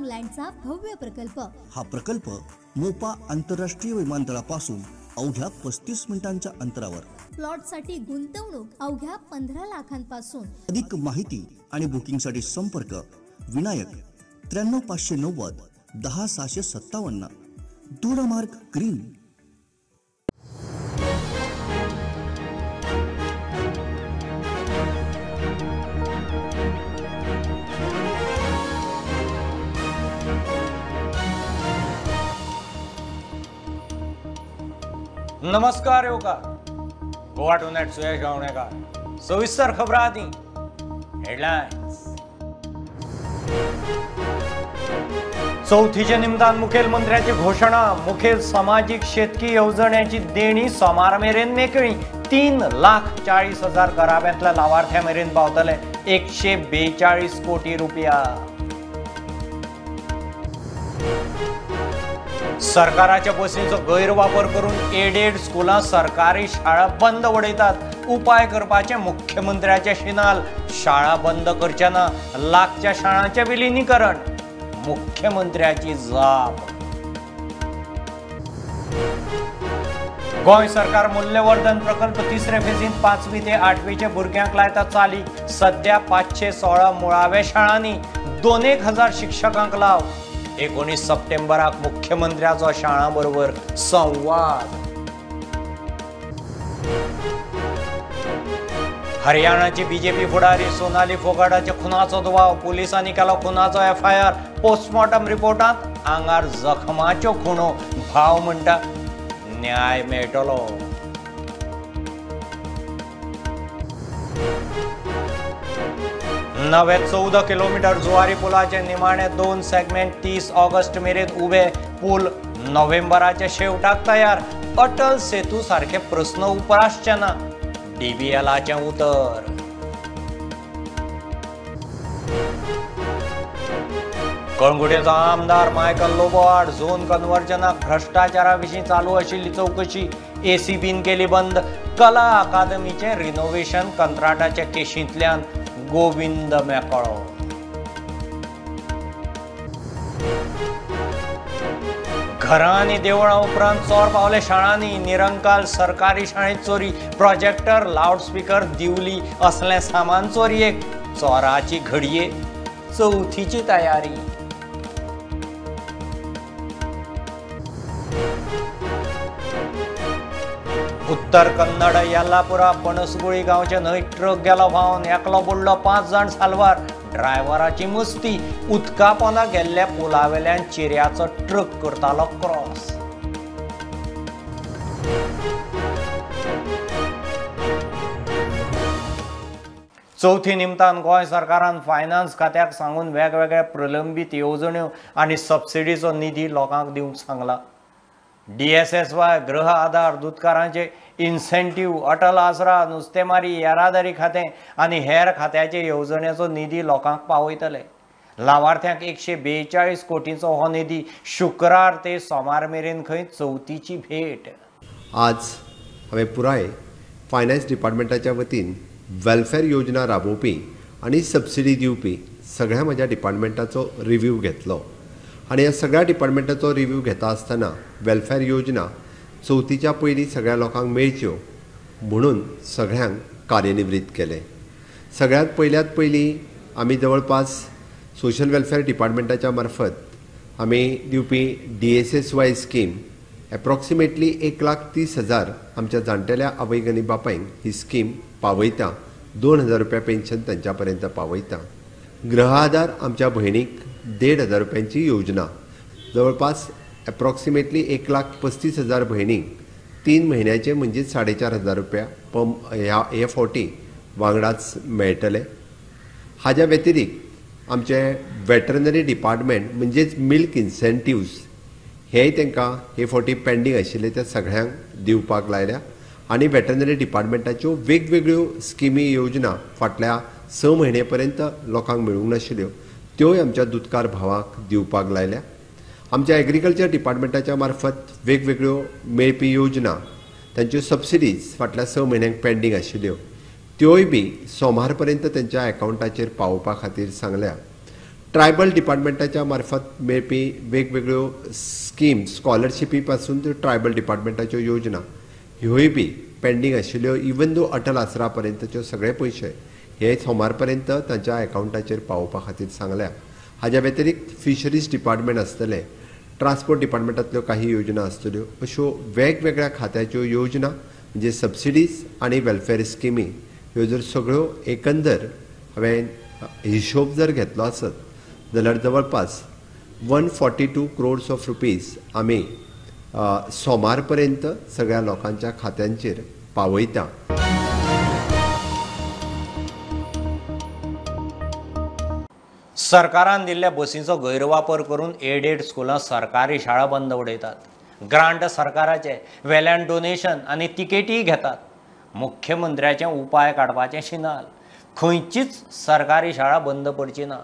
लँडचा भव्य प्रकल्प। हा प्रकल्प मोपा आंतरराष्ट्रीय विमानतळापासून अवघ्या 35 मिनिटांच्या अंतरावर। प्लॉटसाठी गुंतवणूक अवघ्या 15 लाखांपासून। अधिक माहिती आणि बुकिंगसाठी संपर्क विनायक 93 590 10 657 दूरमार्ग ग्रीन। नमस्कार योगा गोवा टुनाइट सुयश गावणेकर। सविस्तर खबरां आदी हेडलाइन्स। चौथीचे निमतान मुखेलमंत्र्याची घोषणा। मुखेल सामाजिक शेतकी येवजण्याची देणी सोमार मेरेन मेकळी। 3,40,000 घराब्यांतल्या लावार्थ्यां मेरेन पावतले 142 कोटी रुपया। सरकाराच्या बसींचो गैरवापर करून एडेड स्कुलां सरकारी शाळा बंद उडयतात। उपाय करपाचे मुख्यमंत्र्याचे शिनाल। शाळा बंद करचे ना, लागच्या शाळांचे विलीनीकरण। मुख्यमंत्र्याची जाप। गोंय सरकार मूल्यवर्धन प्रकल्प तिसरे फेजीन 5वी ते 8वीचे भुरग्यांक लायता चाली। सध्या 516 मुळावे शाळांनी 2,000 शिक्षकांक लाव। 19 सप्टेंबराक मुख्यमंत्र्याचो शाळां बरोबर संवाद। हरियाणाची बीजेपी फुडारी सोनाली फोगाटाच्या खुनाचो दुबाव। पुलिसांनी केलो खुनाचो FIR। पोस्टमॉर्टम रिपोर्टांत आंगार जखमाच्यो खुणो। भाव म्हणटा न्याय मेळटलो। नवे 14 किलोमीटर जुवारी पुलाचे निमाणे 2 सेगमेंट 30 ऑगस्ट मेरेन उबे। पूल नोव्हेंबराच्या शेवटाक तयार। अटल सेतू सारखे प्रश्न उपरासचे ना, DBLाचे उतर। कळंगुटेचो आमदार मायकल लोबोवाड। झोन कन्वर्जनाक भ्रष्टाचारा विशीं चालू आशिल्ली चौकशी ACBन केली बंद। कला अकादमीचे रिनोव्हेशन कंत्राटाच्या केशींतल्यान गोविंद मेकळो। घरां आनी देवळां उपरांत चोर पावले शाळांनी। निरंकाल सरकारी शाळेंत चोरी। प्रोजेक्टर लाउडस्पीकर दिवली असलें सामान चोरयेक। चोराची घडये चौथीची तयारी। उत्तर कन्नड येल्लापुरा पणसगुळी गांवचे न्हंयत ट्रक गेलो व्हांवन। एकलो बुडलो, 5 जाण साल्वार। ड्रायव्हराची मस्ती। उदका पोंदा गेल्ल्या पुलावेल्यान चिऱ्याचो ट्रक करतालो क्रॉस। चौथी निमतान गोंय सरकारान फायनान्स खात्याक सांगून वेगवेगळ्या प्रलंबीत येवजण्यो आनी सबसिडीचो निधी लोकांक दिवंक सांगला। DSSY, गृह आधार, दुधकारांचे इन्सेंटिव्ह, अटल आसरा, नुस्तेमारी, येरादारी खातें आनी हेर खात्याचे येवजणेचो निधी लोकांक पावयतले। लावार्थ्यांक 142 कोटींचो हो निधी शुक्रार ते सोमार मेरेन खंय चौथीची भेट। आज हांवें पुराय फायनान्स डिपार्टमेंटाच्या वतीन वेलफेअर योजना राबोवपी आनी सबसिडी दिवपी सगळ्या म्हज्या डिपार्टमेंटाचो रिव्ह्यू घेतलो। आनी ह्या सगळ्या डिपार्टमेंटाचो रिव्ह्यू घेता आसतना वेलफेअर योजना चौथीच्या पयलीं सगळ्या लोकांक मेळच्यो म्हणून सगळ्यांक कार्यनिवृत्त केले। सगळ्यात पयलीं आमी जवळपास सोशल वेलफेअर डिपार्टमेंटाच्या मार्फत आमी दिवपी DSSY स्कीम एप्रॉक्सिमेटली 1,30,000 आमच्या जाणटेल्या आवयक आनी बापायंक ही स्कीम पावयता। 2,000 रुपया पेन्शन तांच्या पर्यंत पावयता। गृह आधार आमच्या भयणीक 1,500 रुपयांची योजना। जवळपास एप्रॉक्सिमेटली 1,35,000 भयणीक 3 म्हयन्याचे म्हणजे 4,500 रुपया ह्या फावटी वांगडाच मेळटले। हाज्या व्यतिरिक्त आमचे वेटरनरी डिपार्टमेंट म्हणजेच मिल्क इन्सेंटिव्स हेय तांकां हे फावटी पेंडींग आशिल्ले ते सगळ्यांक दिवपाक लायल्या। आनी वेटरनरी डिपार्टमेंटाच्यो वेगवेगळ्यो स्किमी योजना फाटल्या 6 म्हयने पर्यंत लोकांक मेळूंक नाशिल्ल्यो त्योय आमच्या दुधकार भावाक दिवपाक लायल्या। आमच्या एग्रीकल्चर डिपार्टमेंटाच्या मार्फत वेगवेगळ्यो मेळपी योजना तांच्यो सबसिडीज फाटल्या 6 म्हयन्यांक पेंडींग आशिल्ल्यो त्योय बी सोमार पर्यंत त्यांच्या अकाउंटाचेर पावोवपा खातीर सांगल्या। ट्रायबल डिपार्टमेंटाच्या मार्फत मेळपी वेगवेगळ्यो स्किम्स स्कॉलरशिपी पासून त्यो ट्रायबल डिपार्टमेंटाच्यो योजना ह्योय बी पेंडींग आशिल्ल्यो इवन दो अटल आसरा पर्यंतचे सगळे पयशे हे सोमार पर्यंत तांच्या अकाउंटाचेर पावोवपा खातीर सांगल्या. हाज्या व्यतिरिक्त फिशरीज डिपार्टमेंट आसतले, ट्रान्सपोर्ट डिपार्टमेंटांतल्यो काही योजना आसतल्यो, अश्यो वेगवेगळ्या खात्याच्यो योजना म्हणजे सबसिडीज आनी वेलफेअर स्किमी ह्यो जर सगळ्यो एकंदर हांवें हिशोब जर घेतलो आसत जाल्यार जवळपास 142 crores ऑफ रुपीज आमी सोमार पर्यंत सगळ्या लोकांच्या खात्यांचेर पावयता. सरकारान दिल्ल्या बसींचो गैरवापर करून एडेड स्कुलां सरकारी शाळा बंद उडयतात. ग्रांट सरकाराचे, वेल्यान डोनेशन आनी तिकेटी घेतात. मुख्यमंत्र्याचें उपाय काडपाचें शिनाल. खंयचीच सरकारी शाळा बंद पडची ना.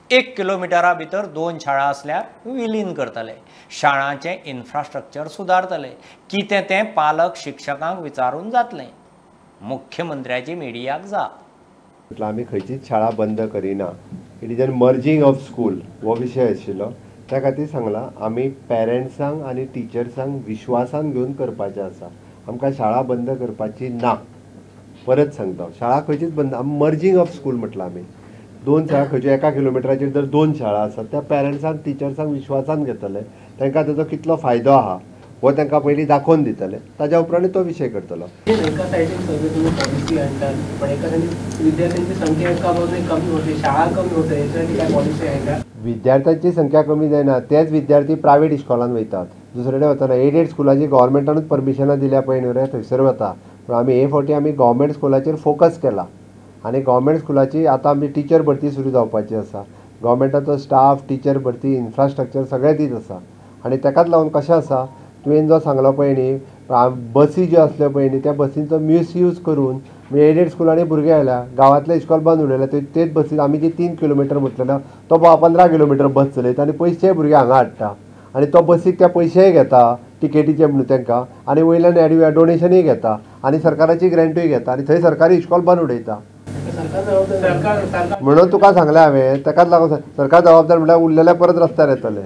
1 किलोमिटरा भितर 2 शाळा आसल्यार विलीन करतले. शाळांचें इन्फ्रास्ट्रक्चर सुदारतले. कितें तें पालक शिक्षकांक विचारून जातलें. मुख्यमंत्र्याची मिडियाक जाप. आमी खंयचीच शाळा बंद करिना. It is an merging of school हो विशय आशिल्लो. त्या खातीर सांगलां आमी पेरंट्सांक आनी टिचर्सांक विश्वासान घेवन करपाचें आसा. आमकां शाळा बंद करपाची ना. परत सांगता, शाळा खंयचीच बंद. मर्जिंग ऑफ स्कूल म्हटलां आमी. 2 शाळा खंयच्यो 1 किलोमिटराचेर जर 2 शाळा आसात त्या पेरंट्सांक टिचर्सांक विश्वासान घेतले. तांकां ताचो कितलो फायदो आहा हो तांकां पयलीं दाखोवन दितले. ताज्या उपरांत तो विशय करतलो. एका सायडीन सगळे तुम्ही पॉलिसी आणतात पण एका सायडीन विद्यार्थ्यांची संख्या एका बाजूने कमी होते, शाळा कमी होते, याच्यासाठी काय पॉलिसी आहे का? विद्यार्थ्यांची संख्या कमी जायना, तेच विद्यार्थी प्रायव्हेट इस्कॉलांत वयतात. दुसरे कडेन वतना एडेड स्कुलाची गव्हर्मेंटानूच परमिशनां दिल्या पळय न्हू रे, थंयसर वता. पूण आमी हे फावटी आमी गव्हर्मेंट स्कुलाचेर फोकस केला आनी गव्हर्मेंट स्कुलाची आतां आमची टिचर भरती सुरू जावपाची आसा. गव्हर्मेंटाचो स्टाफ, टिचर भरती, इन्फ्रास्ट्रक्चर सगळें दीत आसा. आनी ताकाच लागून कशें आसा, तुवें जो सांगलो पळय न्ही बसी ज्यो आसल्यो पळय न्ही त्या बसींचो मिसयूज करून एडेड स्कुलांनी भुरगे आयल्या, गांवांतले इस्कॉल बंद उडयल्या. तेच बसीन आमी जी 3 किलोमिटर म्हटलेलो तो 15 किलोमिटर बस चलयता आनी पयशे भुरगे हांगा हाडटा. आनी तो बसीक त्या पयशेय घेता टिकेटीचे म्हणून तांकां आनी वयल्यान डोनेशनूय घेता आनी सरकाराची ग्रँटूय घेता आनी थंय सरकारी इस्कॉल बंद उडयता. म्हणून तुका सांगलें हांवें, ताकाच लागून सरकार जबाबदार म्हळ्यार उरलेले परत रस्त्यार येतले.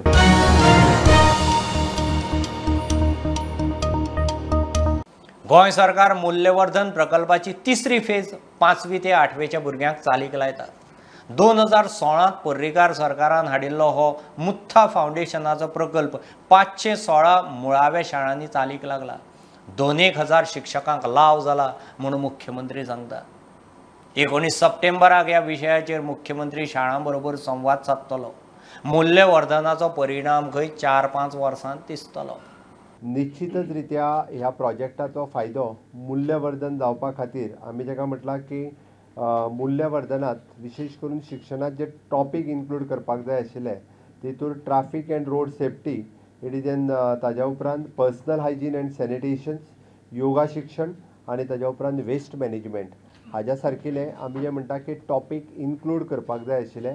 गोंय सरकार मूल्यवर्धन प्रकल्पाची 3री फेज 5वी ते 8वेच्या भुरग्यांक चालीक लायता. 2016 पर्रीकार सरकारान हाडिल्लो हो मुत्था फावंडेशनाचो प्रकल्प 516 मुळाव्या शाळांनी चालीक लागला. 2,000 शिक्षकांक लाव जाला म्हणून मुख्यमंत्री सांगता. 19 सप्टेंबराक ह्या विशयाचेर मुख्यमंत्री शाळां बरोबर संवाद सादतलो. मूल्यवर्धनाचो परिणाम खंय 4-5 वर्सांत दिसतलो. निश्चितच रित्या ह्या प्रोजेक्टाचो फायदो मूल्यवर्धन जावपा खातीर आमी जेका म्हटलां की मूल्यवर्धनात विशेष करून शिक्षणात जे टॉपीक इन्क्लूड करपाक जाय आशिल्ले तितूर traffic and road safety, it is an ताज्या उपरांत personal hygiene and sanitation, yoga शिक्षण आनी ताज्या उपरांत वेस्ट मॅनेजमेंट हाज्या सारकिले आमी जे म्हणटा की टॉपीक इन्क्लूड करपाक जाय आशिल्ले.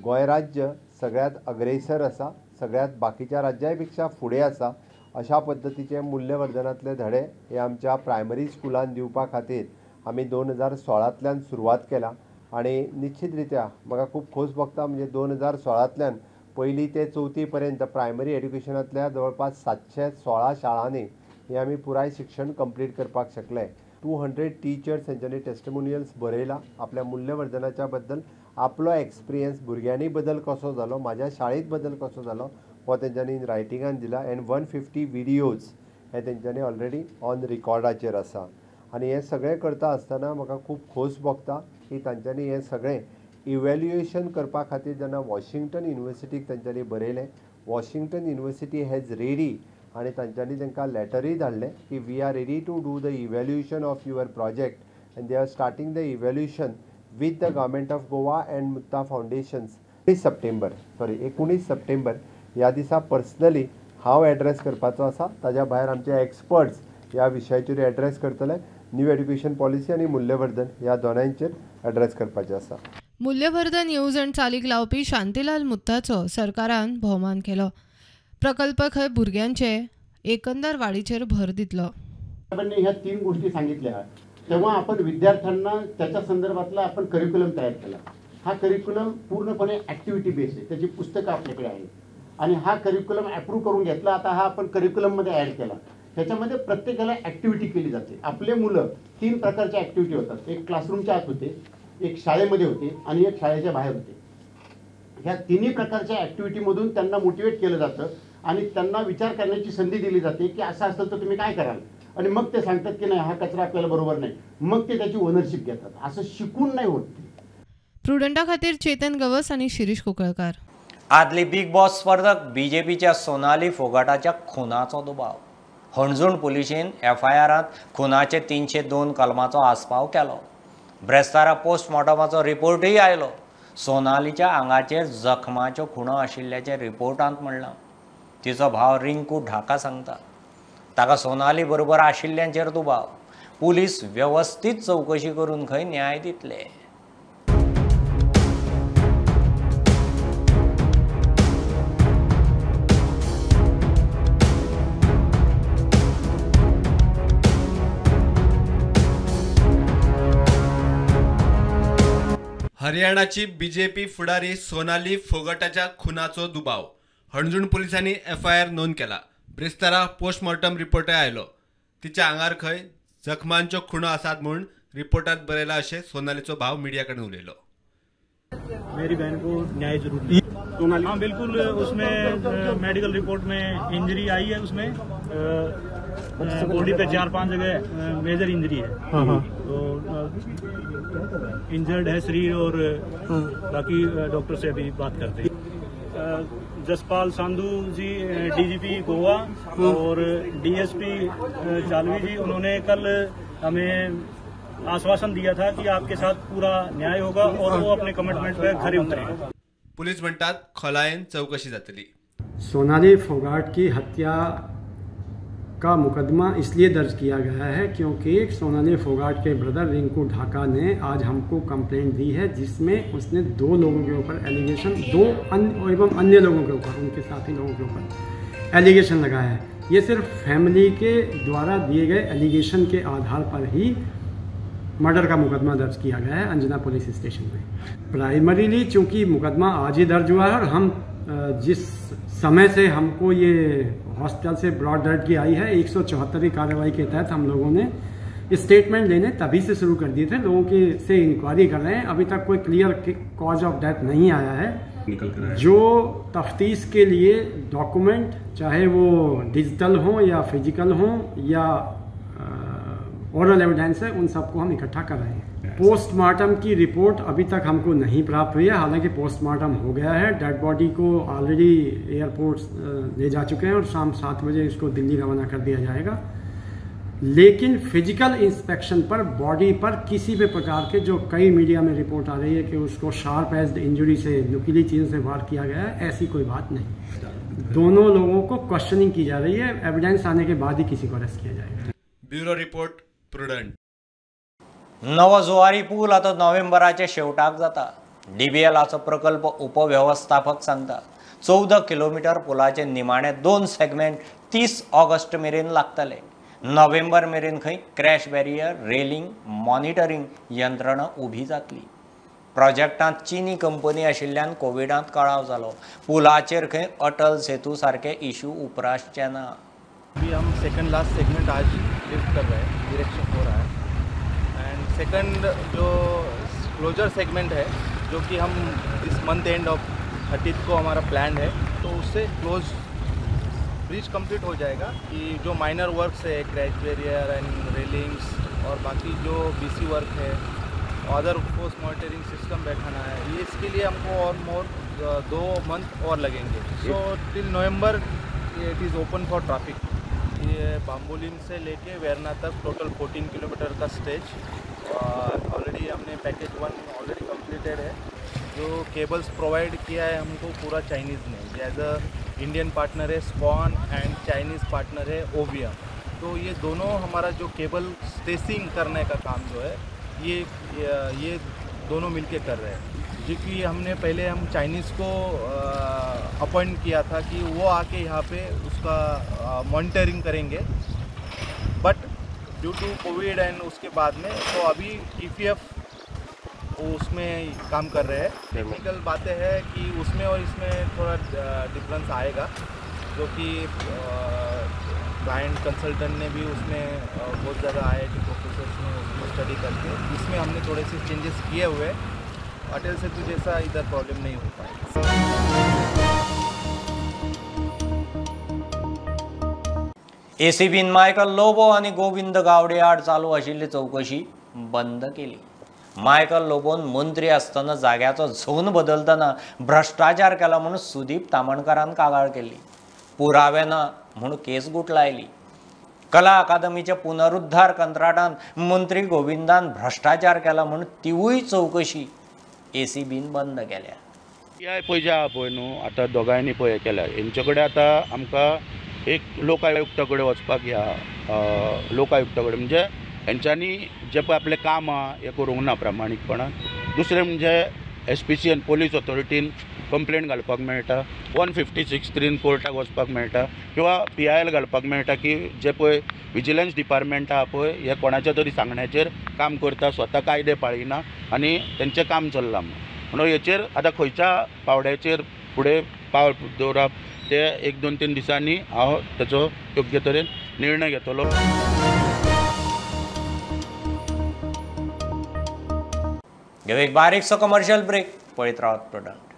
गोंय राज्य सगळ्यात अग्रेसर आसा, सगळ्यात बाकीच्या राज्यां पेक्षा फुडें आसा. अशा पद्दतीचे मूल्यवर्धनातले धडे हे आमच्या प्रायमरी स्कुलांत दिवपा खातीर आमी 2016तल्यान सुरवात केला आनी निश्चित रित्या म्हाका खूब खोस भोगता. म्हणजे 2016तल्यान 1ली ते 4थी पर्यंत प्रायमरी एड्युकेशनांतल्या जवळपास 716 शाळांनी हे आमी पुराय शिक्षण कंप्लीट करपाक शकले. 200 टिचर्स हेंच्यांनी टेस्टिमोनियल्स बरयला आपल्या मूल्यवर्धनाच्या बद्दल. आपलो एक्सपिरियन्स भुरग्यांनी बदल कसो जालो, म्हाज्या शाळेंत बदल कसो जालो हो तेंच्यांनी रायटिंगान दिला. एंड 150 विडियोज हे तेंच्यांनी ऑलरेडी ऑन रिकॉर्डाचेर आसा. आनी हे सगळें करता आसतना म्हाका खूब खोस भोगता की तांच्यांनी हे सगळें इवॅल्युएशन करपा खातीर जेन्ना वॉशिंग्टन युनिवर्सिटीक तेंच्यांनी बरयलें, वॉशिंग्टन युनिवर्सिटी हॅज रेडी आनी तांच्यांनी तांकां लेटरूय धाडलें की we are ready to do the evaluation of your project and they are starting the evaluation with the government of Goa and Mutta foundations. 19 September ह्या दिसा पर्सनली हांव एड्रेस करपाचो आसा. ताज्या भायर आमचे एक्सपर्ट्स ह्या विशयाचेर एड्रेस करतले. न्यू एड्युकेशन पॉलिसी आनी मूल्यवर्धन ह्या दोनांचेर एड्रेस करपाचें आसा. मूल्यवर्धन येवजण चालीक लावपी शांतीलाल मुत्ताचो सरकारान भोवमान केलो. प्रकल्प खंय भुरग्यांचे एकंदर वाडीचेर भर दितलो. ह्या 3 गोष्टी सांगितल्या तेव्हा आपण विद्यार्थ्यांना त्याच्या संदर्भातला आपण करिक्युलम तयार केला. हा करिक्युलम पूर्णपणे ॲक्टिव्हिटी बेस्ड आहे, त्याची पुस्तकं आपल्याकडे आहेत आणि हा करिक्युलम अप्रूव्ह करून घेतला. आता हा आपण करिक्युलममध्ये ॲड केला. त्याच्यामध्ये प्रत्येकाला ॲक्टिव्हिटी केली जाते. आपले मुलं 3 प्रकारच्या ॲक्टिव्हिटी होतात. एक क्लासरूमच्या आत होते, एक शाळेमध्ये होते आणि एक शाळेच्या बाहेर होते. ह्या तिन्ही प्रकारच्या ॲक्टिव्हिटीमधून त्यांना मोटिवेट केलं जातं आणि त्यांना विचार करण्याची संधी दिली जाते की असं असेल तर तुम्ही काय कराल, आणि मग ते सांगतात की नाही हा कचरा आपल्याला बरोबर नाही, मग ते त्याची ओनरशिप घेतात. असं शिकून नाही होत. प्रुडंटा खातीर चेतन गवस आणि शिरीष कोकळकार. आदली बिग बॉस स्पर्धक बीजेपीच्या सोनाली फोगाटाच्या खुनाचो दुबाव. हणजूण पुलिशेन FIRांत खुनाचे 302 कलमाचो आस्पाव केलो. ब्रेस्तारा पोस्टमॉर्टमाचो रिपोर्टूय आयलो. सोनालीच्या आंगाचेर जखमाच्यो खुणो आशिल्ल्याचें रिपोर्टांत म्हणलां. तिचो भाव रिंकू ढाका सांगता ताका सोनाली बरोबर आशिल्ल्यांचेर दुबाव. पुलीस व्यवस्थीत चवकशी करून खंय न्याय दितले. हरियाणाची बीजेपी फुडारी सोनाली फोगाटाच्या खुनाचो दुबाव. हणजूण पोलिसांनी FIR नोंद केला. ब्रेस्तारा पोस्टमॉर्टम रिपोर्टय आयलो. तिच्या आंगार खंय जखमांच्यो खुणो आसात म्हूण रिपोर्टात बरयला अशें सोनालीचो भाव मिडिया कडेन उलयलो. मेरी बहन को न्याय जरूरी है. हाँ बिल्कुल, उसमें मेडिकल रिपोर्ट में इंजरी आई है. उसमें बॉडी पे 4-5 जगह मेजर इंजरी है. तो इंजर्ड है शरीर और बाकी डॉक्टर से अभी बात करते हैं. जसपाल सांधू जी DGP गोवा और DSP चालवी जी, उन्होंने कल हमें आश्वासन दिया था कि आपके साथ पूरा न्याय होगा और वो अपने कमिटमेंट पे खरे उतरेंगे. पुलीस म्हणतात खोलायेन चौकशी जातली. सोनाली फोगाट की हत्या का मुकदमा इसलिए दर्ज किया गया है क्योंकि सोनाली फोगाट के ब्रदर रिंकू ढाका ने आज हमको कंप्लेंट दी है, जिसमें उसने 2 लोगों के ऊपर एलिगेशन, 2 एवं अन्य लोगों के ऊपर, उनके साथी लोगों के ऊपर एलिगेशन लगाया है. ये सिर्फ फैमिली के द्वारा दिए गए एलिगेशन के आधार पर ही मर्डर का मुकदमा दर्ज किया गया है अंजना पुलिस स्टेशन में. प्राइमरीली चूंकि मुकदमा आज ही दर्ज हुआ है और हम जिस समय से हमको ये हॉस्पिटल से ब्रॉड डेड की आई है, 174 कार्रवाई के तहत हम लोगों ने स्टेटमेंट लेने तभी से शुरू कर दिए थे. लोगों के से इंक्वायरी कर रहे हैं. अभी तक कोई क्लियर कॉज ऑफ डेथ नहीं आया है. जो तफ्तीश के लिए डॉक्यूमेंट, चाहे वो डिजिटल हो या फिजिकल हो या ओरल एविडेंस है, उन सबको हम इकट्ठा कर रहे हैं. पोस्टमार्टम की रिपोर्ट अभी तक हमको नहीं प्राप्त हुई है. हालांकि पोस्टमार्टम हो गया है. डेड बॉडी को ऑलरेडी एयरपोर्ट ले जा चुके हैं और शाम 7 बजे इसको दिल्ली रवाना कर दिया जाएगा. लेकिन फिजिकल इंस्पेक्शन पर बॉडी पर किसी भी प्रकार के, जो कई मीडिया में रिपोर्ट आ रही है कि उसको शार्प एज्ड इंजरी से, नुकीली चीज़ से वार किया गया है, ऐसी कोई बात नहीं. दोनों लोगों को क्वेश्चनिंग की जा रही है. एविडेंस आने के बाद ही किसी को अरेस्ट किया जाएगा. Bureau report prudent. नवो जुवारी पूल आतां नोव्हेंबराच्या शेवटाक जाता. DBLाचो प्रकल्प उपव्यवस्थापक सांगता 14 किलोमीटर पुलाचे निमाणे 2 सेगमेंट 30 ऑगस्ट मेरेन लागतले. नोव्हेंबर मेरेन खंय क्रॅश बॅरियर, रेलिंग, मॉनिटरिंग यंत्रणा उभी जातली. प्रोजेक्टांत चीनी कंपनी आशिल्ल्यान कोविडांत कळाव जालो. पुलाचेर खंय अटल सेतू सारके इश्यू उपरासचे ना. अभी हम सेकंड लास्ट सेगमेंट आज लिफ्ट कर रहे हैं, डायरेक्शन हो रहा है. एंड सेकंड जो क्लोजर सेगमेंट है, जो कि हम इस मंथ एंड ऑफ 30 को हमारा प्लान है, तो उससे क्लोज ब्रिज कंप्लीट हो जाएगा. कि जो माइनर वर्क्स है, क्रैश बैरियर एंड रेलिंग्स और बाकी जो BC वर्क है, अदर पोस्ट मॉनिटरिंग सिस्टम बैठाना है, ये इसके लिए हमको और मोर 2 मंथ और लगेंगे. So till November it is open for traffic. ये बाम्बोलिम से लेके वेरना तक टोटल 14 किलोमीटर का स्टेज. ऑलरेडी हमने पैकेज 1 ऑलरेडी कंप्लीटेड है. जो केबल्स प्रोवाइड किया है हमको पूरा चाइनीज़ ने, एज अ इंडियन पार्टनर है स्पॉन एंड चाइनीज़ पार्टनर है OVM. तो ये दोनों हमारा जो केबल स्टेसिंग करने का काम जो है, ये दोनों मिलके कर रहे हैं. क्योंकि हमने पहले हम चाइनीज़ को अपॉइंट किया था कि वो आके यहाँ पे उसका मॉनिटरिंग करेंगे, but due to covid and उसके बाद में तो अभी EPF वो उसमें काम कर रहे हैं। टेक्निकल बातें हैं कि उसमें और इसमें थोड़ा डिफरेंस आएगा, जो कि क्लाइंट कंसल्टेंट ने भी उसमें बहुत ज़्यादा IIT प्रोफेसर्स ने उसमें स्टडी करके इसमें हमने थोड़े से चेंजेस किए हुए। अटल सेतु जैसा इधर प्रॉब्लम नहीं हो पाएगा। ACBन मायकल लोबो आणि गोविंद गावडे आड चालू आशिल्ली चौकशी बंद केली। मायकल लोबोन मंत्री असताना जाग्याचो झोन बदलतना भ्रष्टाचार केला म्हणून सुदीप तामणकरान कागाळ केली। पुरावे ना म्हणून केस गुटलायली। कला अकादमीच्या पुनरुद्धार कंत्राटान मंत्री गोविंदान भ्रष्टाचार केला म्हणून तिवूय चौकशी ACBन बंद केल्या। PI पळय जे आहा पळय न्हू, आतां दोगांयनी पळय केल्या, हेंचे कडेन आतां आमकां एक लोकायुक्ता कडेन वचपाक या। लोकायुक्ता कडेन म्हणजे हेंच्यांनी जे पळय आपलें काम आहा हें करूंक ना प्रामाणीकपणान। दुसरें म्हणजे SPCन पोलीस ऑथॉरिटीन कंप्लेंट घालपाक मेळटा, 156(3) कोर्टाक वचपाक मेळटा, किंवा PIL घालपाक मेळटा की जे पळय विजिलन्स डिपार्टमेंट आहा पळय हे कोणाच्या तरी सांगण्याचेर काम करता, स्वता कायदे पाळिना आनी तेंचें काम चल्लां म्हणून हेचेर आतां खंयच्या पावड्याचेर फुडें पावल दवरप ते 1-2-3 दिसांनी हांव ताचो योग्य तरेन निर्णय घेतलो। घेऊ एक बारीकसो कमर्शियल ब्रेक, पळयत Rawat product.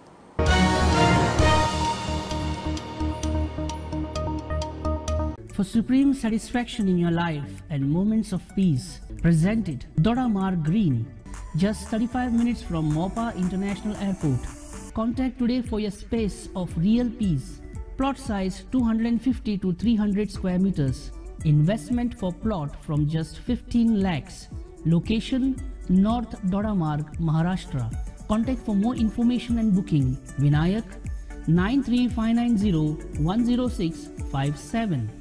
For supreme satisfaction in your life and moments of peace, presented Dodamar Green, just 35 minutes from Mopa International Airport. Contact today for your space of real peace. Plot size 250 to 300 square meters. Investment for plot from just 15 lakhs. Location North Dodamarg, Maharashtra. Contact for more information and booking. Vinayak 93590 10657.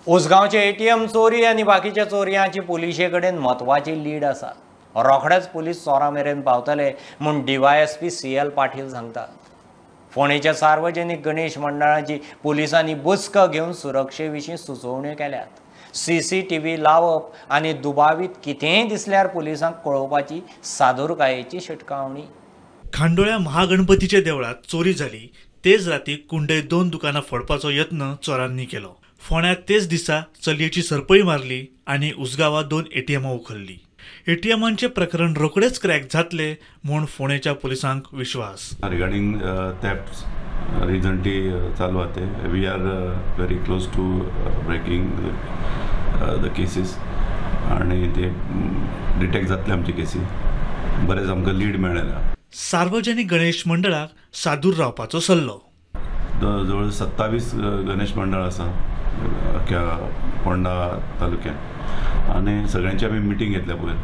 उसगांवचे ATM चोरी आणि बाकीच्या चोरयांची पुलिशे कडेन म्हत्वाची lead आसा। रोखडेच police चोरा मेरेन पावतले म्हूण DYSP CL पाटील सांगतात। फोंडेच्या सार्वजनीक गणेश मंडळाची पुलिसांनी बसक घेवन सुरक्षे विशीं सुचोवण्यो केल्यात। CCTV लावप आनी दुबावीत कितेंय दिसल्यार पुलिसांक कळोवपाची सादूरकायेची शिटकावणी। खांडोळ्या महागणपतीच्या देवळात चोरी झाली तेच राती कुंडय 2 दुकानां फोडपाचो यत्न चोरांनी केलो। फोंड्यात तेच दिसा चलयेची सरपळी मारली आणि उसगांवां 2 ATM उखल्ली। ATMांचे प्रकरण रोखडेच क्रॅक जातले म्हूण फोंडेच्या पुलिसांक विश्वास। रिगार्डिंग थेफ्ट्स रिजंटली चालू आते, we are very close to breaking the cases आणि ते डिटेक्ट जातले आमचे केसी। बरेच आमकां लीड मेळ्ळेला। सार्वजनिक गणेश मंडळाक सादूर रावपाचो सल्लो। जवळ 27 गणेश मंडळ आसा अख्ख्या फोंडा तालुक्यात आणि सगळ्यांची आमी मिटींग घेतल्या पयर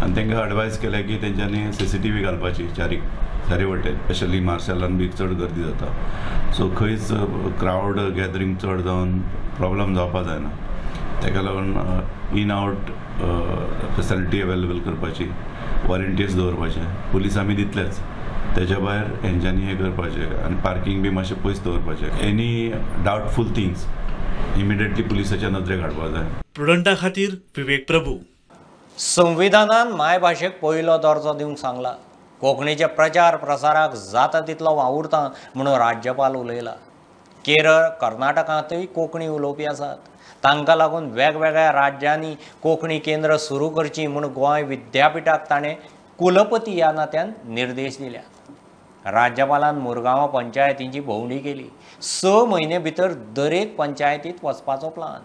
आनी तांकां एडवायज केल्या की तेंच्यांनी CCTV घालपाची चारी वटेन, स्पेशली मार्शेलान बी चड गर्दी जाता, सो खंयच क्रावड गॅदरींग चड जावन प्रॉब्लम जावपा जायना। ताका लागून इन आउट फेसिलिटी अवेलेबल करपाची, वॉलंटियर्स दवरपाचे, पुलीस आमी दितलेच, तेच्या भायर हेंच्यांनी हें करपाचें आनी पार्किंग बी मातशें पयस दवरपाचें। एनी डाउटफूल थिंग्स इमिडिएटली पुलिसाच्या नदरेक हाडपाक जाय। प्रुडंटा खातीर विवेक प्रभू। संविधानान मायभाशेक पयलो दर्जो दिवंक सांगला। कोंकणीच्या प्रचार प्रसाराक जाता तितलो वावुरता म्हणून राज्यपाल उलयला। केरळ, कर्नाटकांतय कोंकणी उलोवपी आसात, तांकां लागून वेगवेगळ्या राज्यांनी कोंकणी केंद्र सुरू करची म्हूण गोंय विद्यापीठाक ताणें कुलपती ह्या नात्यान निर्देश दिल्या। राज्यपालान मुरगांवां पंचायतींची भोंवडी केली। 6 म्हयने भितर दरेक पंचायतींत वचपाचो plan.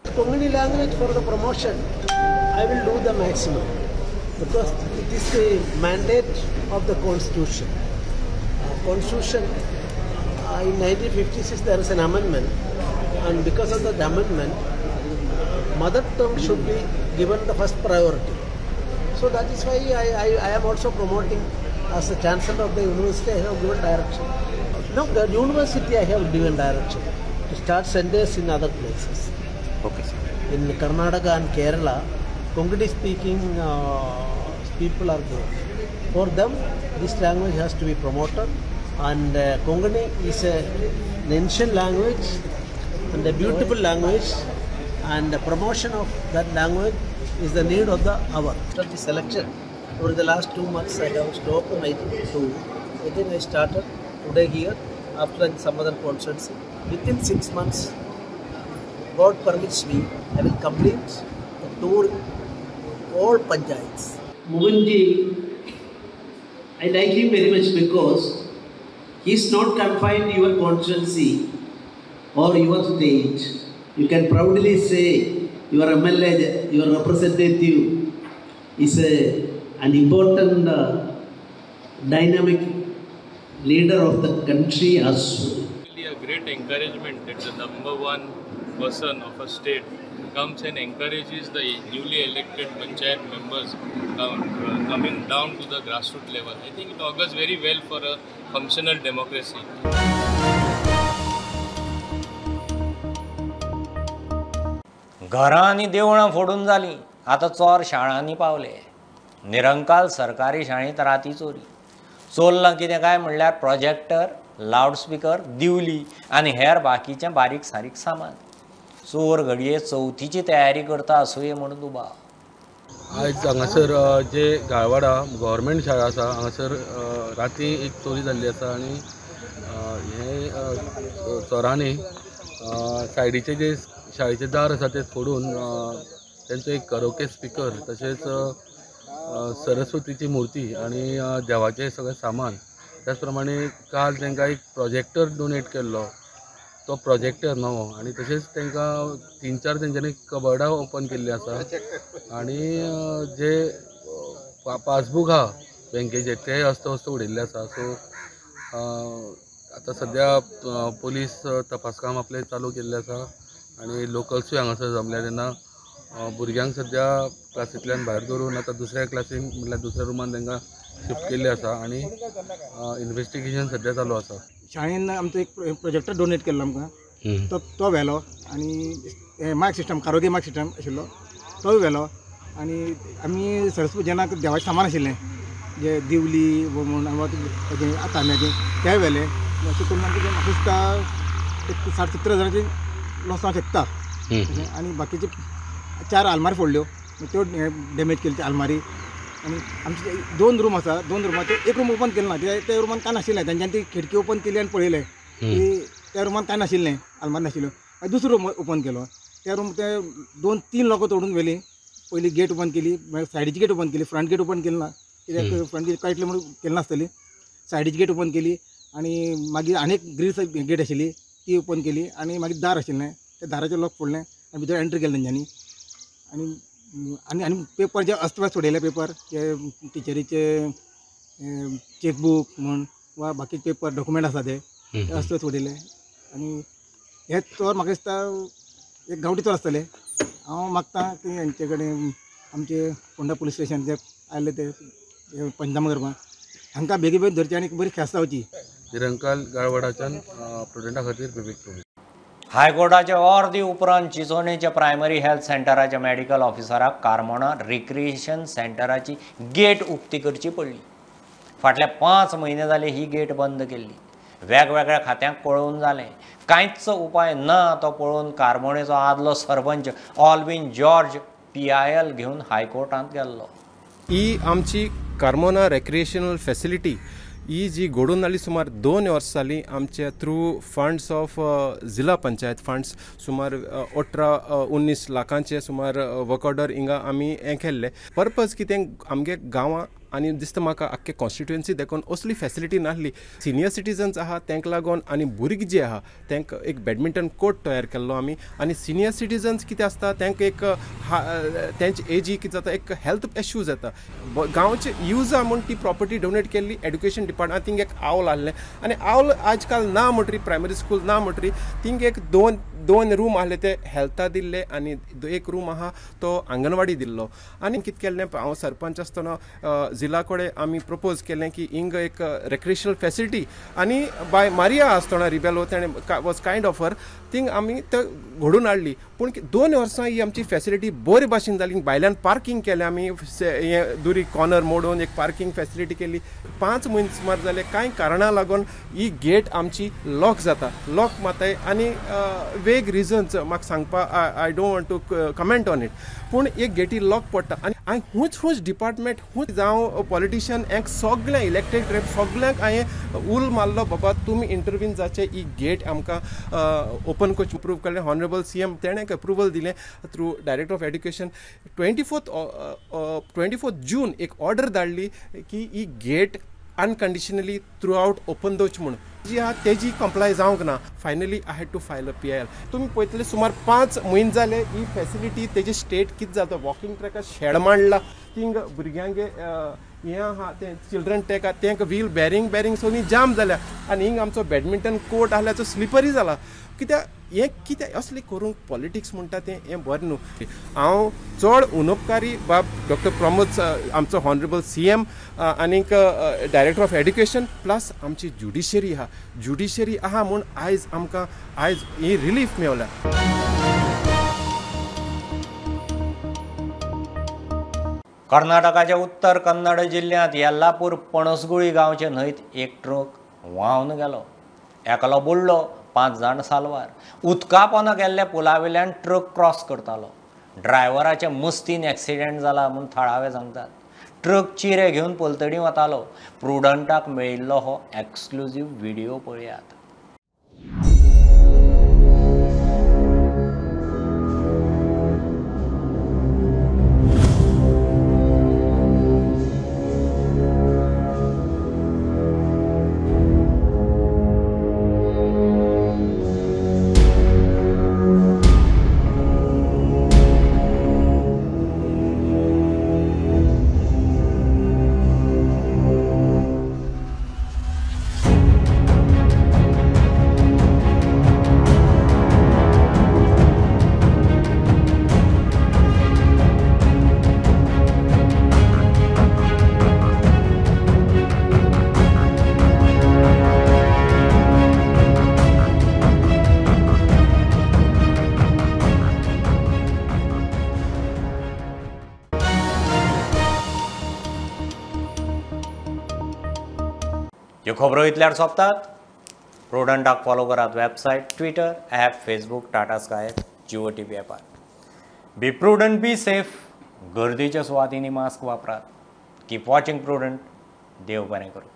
Konkani language for the promotion, I will do the maximum because it is the mandate of the Constitution. Constitution in 1956 there is an amendment, and because of that amendment, mother tongue should be given the first priority. So that is why I am also promoting as the chancellor of the university. I have given direction. No, the university I have given direction to start centers in other places. Okay, sir. In Karnataka and Kerala, Konkani speaking people are there. For them, this language has to be promoted, and Konkani is an ancient language and a beautiful language, and the promotion of that language is the need of the hour. After the selection, over the last 2 months I have stopped my tour. I think I started today here, after some other concerts. Within 6 months, God permits me, I will complete the tour all panchayats. Mohanji, I like him very much because he is not confined to your constituency or your state. You can proudly say your MLA, your representative is an important dynamic leader of the country as well. Really a great encouragement that the number one person of a state comes and encourages the newly elected panchayat members coming down to the grassroots level. I think it augurs very well for a functional democracy. घरां आनी देवळां फोडून जालीं, आतां चोर शाळांनी पावले. निरंकाल सरकारी शाळेंत राती चोरी. चोरलां कितें काय म्हणल्यार प्रोजेक्टर, लावडस्पीकर, दिवली आनी हेर बाकीचें बारीक सारीक सामान. चोर घडये चवथीची तयारी करता आसुये म्हणून दुबाव. आयज हांगासर जे गाळवाडा गव्हर्मेंट शाळा आसा हांगासर राती एक चोरी जाल्ली आसा आनी हे चोरांनी सायडीचे जे शाळेचे दार आसा ते फोडून तेंचो एक करोके स्पिकर तशेंच सरस्वतीची मूर्ती आनी देवाचें सगळें सामान त्याच प्रमाणे काल तांकां एक प्रोजेक्टर डोनेट केल्लो तो प्रोजेक्टर नवो आनी तशेंच तांकां 3-4 तेंच्यांनी कबर्डां ओपन केल्लीं आसा आनी जे पासबूक आहा बँकेचे ते अस्तव्यस्त उडयल्ले आसा. सो आतां सद्या पोलीस तपास काम आपलें चालू केल्लें आसा आनी लोकल्सूय हांगासर जमले तेन्ना भुरग्यांक सद्या क्लासींतल्यान भायर दवरून आतां दुसऱ्या क्लासीन म्हणल्यार दुसऱ्या रुमान तांकां शिफ्ट केल्ले आसा आनी इन्व्हेस्टिगेशन सद्या चालू आसा. शाळेन आमचो एक प्रोजेक्टर डोनेट केल्लो आमकां तो व्हेलो आनी मायक सिस्टम कारोगे मायक सिस्टम आशिल्लो तोय व्हेलो आनी आमी सरस्वती जेन्ना देवाचें सामान आशिल्लें जे दिवली म्हण तांब्याचें तें व्हेलें. अशें करून आमकां म्हाका दिसता 60-70 हजारांची लॉस जावंक शकता आनी बाकीचे 4 आलमारी फोडल्यो त्यो डॅमेज केल्यो त्यो आलमारी. आनी आमचे 2 रूम आसा 2 रुमांचे एक रूम ओपन केलो ना त्या रुमान कांय नाशिल्लें तांच्यानी ती खिडकी ओपन केली आनी पळयलें की त्या रुमान कांय नाशिल्लें आलमारी नाशिल्ल्यो. दुसरो रूम ओपन केलो त्या रूम ते 2-3 लोकां तोडून व्हेलीं. पयली गेट ओपन केली मागीर सायडीची गेट ओपन केली फ्रंट गेट ओपन केली ना कित्याक फ्रंट गेट कायटले म्हणून केली नासतली. सायडीची गेट ओपन केली आनी मागीर आनी एक ग्रिल्स गेट आशिल्ली ती ओपन केली आनी मागीर दार आशिल्लें त्या दाराचें लॉक फोडलें आनी भितर एंट्री केलें तेंच्यांनी. आनी पेपर जे अस्तव्यस्त उडयले पेपर जे टिचरीचे चॅकबूक म्हण वा बाकी पेपर डॉक्युमेंट आसा ते अस्तव्यस्त उडयले. आनी हे चोर म्हाका दिसता एक गांवठी चोर आसतले. हांव मागतां की हेंचे कडेन आमचे फोंडा पुलीस स्टेशन जे आयले ते पंचनामा करपाक हांकां बेगीन धरचे आनी बरी ख्यास्त जावची. निरंकाल गाळवाडाच्यान प्रुडंटा खातीर विवेक प्रभू. हायकोर्टाचे अर्दी उपरांत चिंचोणेच्या प्रायमरी हेल्थ सेंटराच्या मेडिकल ऑफिसराक कारमोणा रिक्रिएशन सेंटराची गेट उक्ती करची पडली. फाटल्या 5 म्हयने जाले ही गेट बंद केल्ली. वेगवेगळ्या खात्यांक पळोवन जालें कांयच उपाय ना तो पळोवन कारमोणेचो आदलो सरपंच ऑल्विन जॉर्ज PIL घेवन हायकोर्टांत गेल्लो. ही आमची कारमोना रेक्रिएशनल फॅसिलिटी ही जी घडून जाली सुमार 2 वर्सां जालीं आमच्या थ्रू फंड्स ऑफ जिल्हा पंचायत फंड्स सुमार 18-19 लाखांचे सुमार वर्क ऑर्डर हिंगा आमी हें केल्ले. पर्पज कितें आमगे गांवां आनी दिसता म्हाका आख्खे कॉन्स्टिट्युएन्सी देखून असली फॅसिलिटी नासली. सिनियर सिटीजन्स आहा तांकां लागून आनी भुरगीं जे आहा तांकां एक बॅडमिंटन कोर्ट तयार केल्लो आमी. आनी सिनियर सिटीजन्स कितें आसता तांकां एक तेंचे एजी कितें जाता एक हेल्थ इश्यूज येता. गांवचे यूज आहा म्हूण ती प्रॉपर्टी डोनेट केल्ली एड्युकेशन डिपार्टमेंट थिंग एक आwl आहलें आनी आwl आज काल ना म्हणटरी प्रायमरी स्कूल ना म्हणटरी थिंग एक दोन रूम आहले ते हेल्था दिल्ले आनी एक रूम आहा तो आंगणवाडी दिल्लो. आनी कितें केल्लें हांव सरपंच आसतना जिल्ला कडेन आमी प्रपोज केलें की हिंग एक रेक्रिएशनल फॅसिलिटी आनी बाय मारिया आसतना रिबेलो ताणें वॉज कायंड ऑफर थिंग आमी ते घडून हाडली. पूण 2 वर्सां ही आमची फॅसिलिटी बरे भाशेन जाली. भायल्यान पार्किंग केलें आमी हें दुरी कॉर्नर मोडून एक पार्किंग फॅसिलिटी केली. 5 म्हयने सुमार जाले कांय कारणां लागून ही गेट आमची लॉक जाता लॉक माताय आनी वेग रिजन्स म्हाका सांगपा I don't want to comment on it, पूण एक गेटी लॉक पडटा आनी हांवें हुंच डिपार्टमेंट हुंच जावं पॉलिटिशियन हेंक सगळ्यांक इलेक्टेड रेप सगळ्यांक हांवें उल मारलो, बाबा तुमी इंटरव्यून जावचे, ही गेट आमकां ओपन करची अप्रूव केलें. हॉनरेबल CM तेणें अप्रुवल दिलें थ्रू डायरेक्टर ऑफ एड्युकेशन. 24 जून एक ऑर्डर धाडली की ही gate unconditionally throughout open दवच म्हणून, जी आहा तेजी कंप्लाय जावंक ना. Finally I had to file a PIL. तुमी पळयतले सुमार 5 म्हयने जाले ही फॅसिलिटी तेजी स्टेट कितें जाता. वॉकिंग ट्रॅकार शेड मांडला, थिंग भुरग्यांगे हें आहा तें चिल्ड्रन ट्रॅक आहा तेंक व्हील बॅरिंग सगळीं जाम जाल्या, आनी हिंग आमचो बॅडमिंटन कोर्ट आहल्या तो स्लिपरी जाला. कित्याक हें कितें असलें करूंक पॉलिटिक्स म्हणटा तें हें बरें न्हू. हांव चड उनोपकारी बाब डॉक्टर प्रमोद आमचो हॉनरेबल CM आनीक डायरेक्टर ऑफ एड्युकेशन प्लस आमची ज्युडिशरी आहा म्हूण आयज आमकां आयज ही रिलीफ मेवल्या. कर्नाटकाच्या उत्तर कन्नड जिल्ह्यात येल्लापूर पणसगुळी गांवचे न्हंयत एक ट्रक व्हांवन गेलो. एकलो बुडलो, 5 जाण साल्वार. उदका पोंदा गेल्ल्या पुला वयल्यान ट्रक क्रॉस करतालो. ड्रायव्हराचे मस्तीन एक्सिडेंट जाला म्हूण थळावे सांगतात. ट्रक चिरे घेवन पलतडी वतालो. प्रुडंटाक मेळिल्लो हो एक्सक्लुझीव व्हिडिओ पळयात. ह्यो खबरो इतल्यार सोंपतात. प्रुडंटाक फॉलो करात website, Twitter, app, Facebook, Tata Sky, Jio TV ॲपार. Be Prudent, be safe. गर्दीच्या सुवातींनी मास्क वापरात. Keep watching prudent. देव बरें करूं.